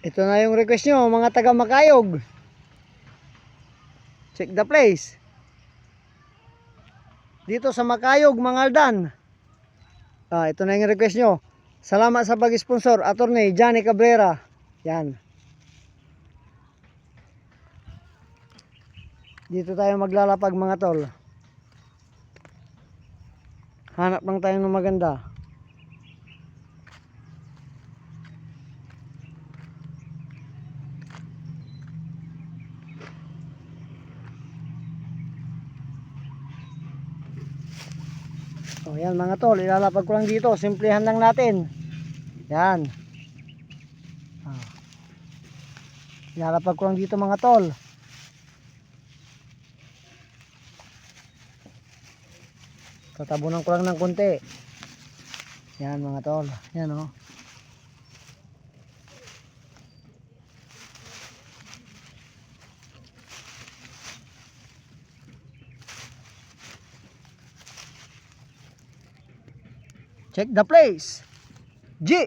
Ito na yung request nyo, mga taga Makayog. Check the place. Dito sa Makayog, Mangaldan. Ito na yung request nyo. Salamat sa pag-sponsor, Attorney Johnny Cabrera. Yan. Dito tayo maglalapag mga tol. Hanap lang tayo ng maganda. O yan mga tol, ilalapag ko lang dito. Simplihan lang natin. Yan. Ilalapag ko lang dito mga tol. Tatabunan ko lang ng konti. Yan mga tol. Yan o. Check the place. G.